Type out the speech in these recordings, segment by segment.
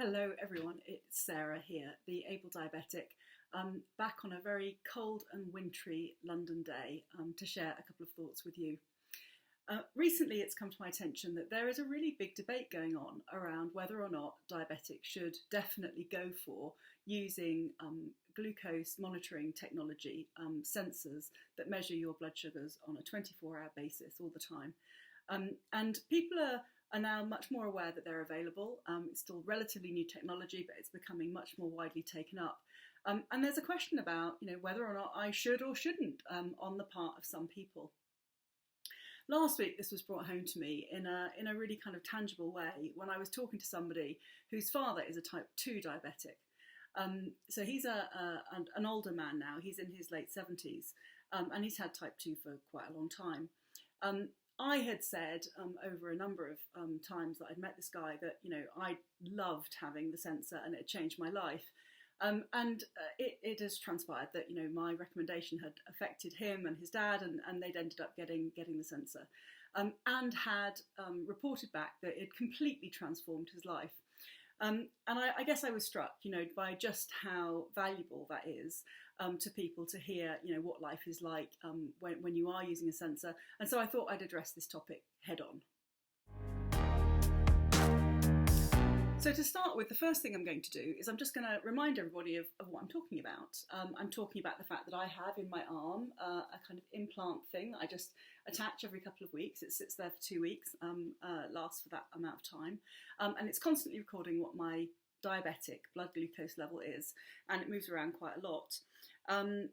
Hello everyone, it's Sarah here, the able diabetic, back on a very cold and wintry London day to share a couple of thoughts with you. Recently it's come to my attention that there is a really big debate going on around whether or not diabetics should definitely go for using glucose monitoring technology, sensors that measure your blood sugars on a 24-hour basis all the time. And people are now much more aware that they're available. It's still relatively new technology, but it's becoming much more widely taken up. And there's a question about, whether or not I should or shouldn't on the part of some people. Last week, this was brought home to me in a really kind of tangible way when I was talking to somebody whose father is a type 2 diabetic. So he's an older man now. He's in his late 70s, and he's had type 2 for quite a long time. I had said over a number of times that I'd met this guy that, I loved having the sensor and it had changed my life. It has transpired that, my recommendation had affected him and his dad, and they'd ended up getting the sensor and had reported back that it completely transformed his life. And I guess I was struck, by just how valuable that is to people to hear, what life is like when you are using a sensor. And so I thought I'd address this topic head on. So to start with, the first thing I'm going to do is I'm just going to remind everybody of what I'm talking about. I'm talking about the fact that I have in my arm a kind of implant thing that I just attach every couple of weeks. It sits there for 2 weeks, lasts for that amount of time, and it's constantly recording what my diabetic blood glucose level is, and it moves around quite a lot.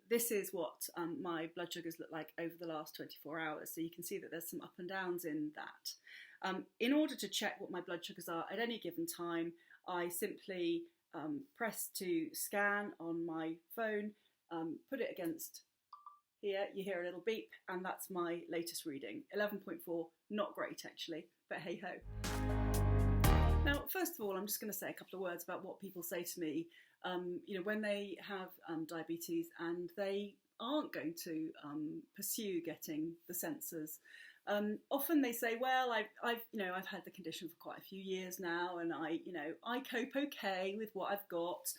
This is what my blood sugars look like over the last 24 hours, so you can see that there's some up and downs in that. In order to check what my blood sugars are at any given time, I simply press to scan on my phone, put it against here, you hear a little beep, and that's my latest reading. 11.4, not great actually, but hey ho. Now, first of all, I'm just going to say a couple of words about what people say to me, when they have diabetes and they aren't going to pursue getting the sensors. Often they say, well, I've had the condition for quite a few years now, and I cope okay with what I've got.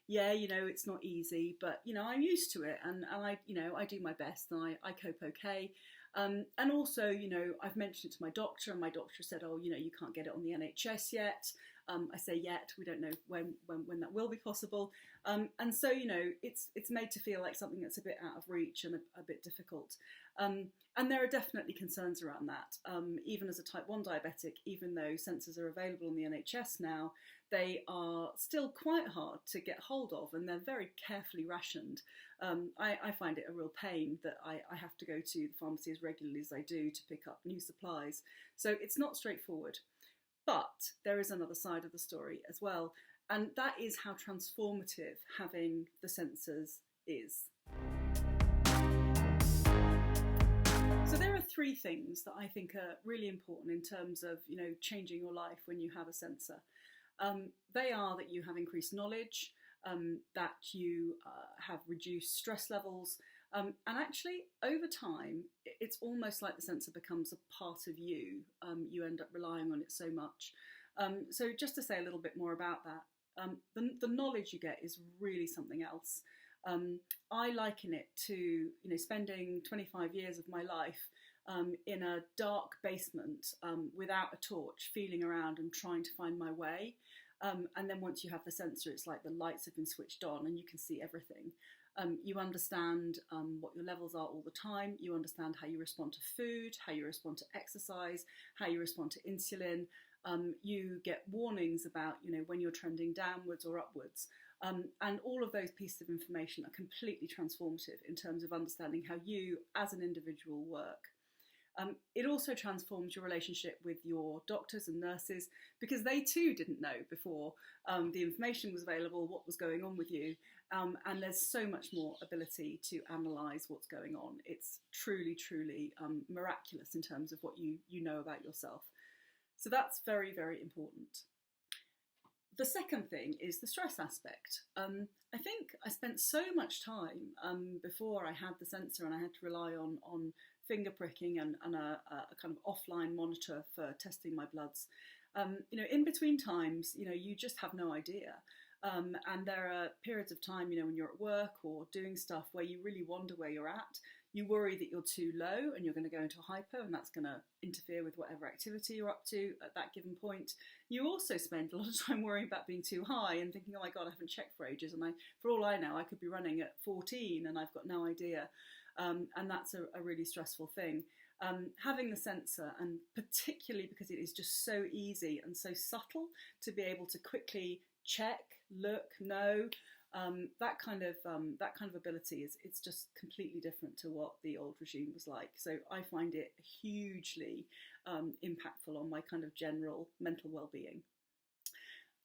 It's not easy, but I'm used to it, and I do my best, and I cope okay. And also, I've mentioned it to my doctor, and my doctor said, oh, you can't get it on the NHS yet. I say yet, we don't know when that will be possible. And so, it's made to feel like something that's a bit out of reach and a bit difficult. And there are definitely concerns around that. Even as a type 1 diabetic, even though sensors are available on the NHS now, they are still quite hard to get hold of, and they're very carefully rationed. I find it a real pain that I have to go to the pharmacy as regularly as I do to pick up new supplies. So it's not straightforward. But there is another side of the story as well, and that is how transformative having the sensors is. So there are 3 things that I think are really important in terms of, changing your life when you have a sensor. They are that you have increased knowledge, that you have reduced stress levels, and actually over time it's almost like the sensor becomes a part of you. You end up relying on it so much. So just to say a little bit more about that, the knowledge you get is really something else. I liken it to spending 25 years of my life in a dark basement without a torch, feeling around and trying to find my way. And then once you have the sensor, it's like the lights have been switched on and you can see everything. You understand what your levels are all the time. You understand how you respond to food, how you respond to exercise, how you respond to insulin. You get warnings about, when you're trending downwards or upwards. And all of those pieces of information are completely transformative in terms of understanding how you as an individual work. It also transforms your relationship with your doctors and nurses, because they too didn't know before the information was available, what was going on with you. And there's so much more ability to analyse what's going on. It's truly, truly miraculous in terms of what you know about yourself. So that's very, very important. The second thing is the stress aspect. I think I spent so much time before I had the sensor and I had to rely on finger pricking and a kind of offline monitor for testing my bloods. In between times, you just have no idea. And there are periods of time, when you're at work or doing stuff where you really wonder where you're at. You worry that you're too low and you're going to go into a hypo, and that's going to interfere with whatever activity you're up to at that given point. You also spend a lot of time worrying about being too high and thinking, oh my God, I haven't checked for ages. And for all I know, I could be running at 14 and I've got no idea. And that's a really stressful thing. Having the sensor, and particularly because it is just so easy and so subtle to be able to quickly check, look, know, that kind of ability it's just completely different to what the old regime was like. So I find it hugely impactful on my kind of general mental well-being.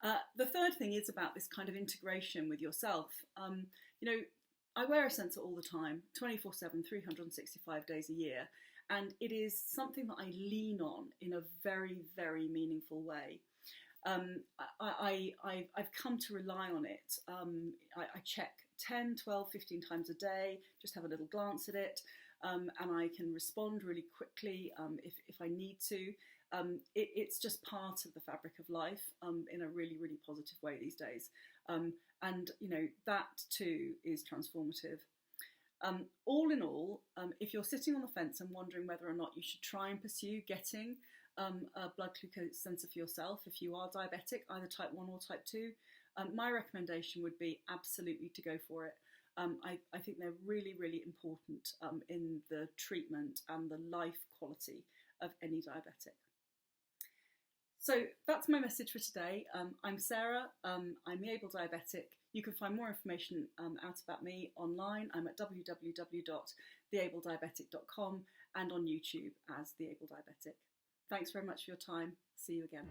The third thing is about this kind of integration with yourself. I wear a sensor all the time, 24/7, 365 days a year, and it is something that I lean on in a very, very meaningful way. I've come to rely on it. I check 10, 12, 15 times a day, just have a little glance at it, and I can respond really quickly if I need to. It's just part of the fabric of life in a really, really positive way these days. And that too is transformative. All in all, if you're sitting on the fence and wondering whether or not you should try and pursue getting a blood glucose sensor for yourself, if you are diabetic, either type 1 or type 2, my recommendation would be absolutely to go for it. I think they're really, really important in the treatment and the life quality of any diabetic. So that's my message for today. I'm Sarah, I'm the Able Diabetic. You can find more information out about me online. I'm at www.theablediabetic.com and on YouTube as The Able Diabetic. Thanks very much for your time. See you again.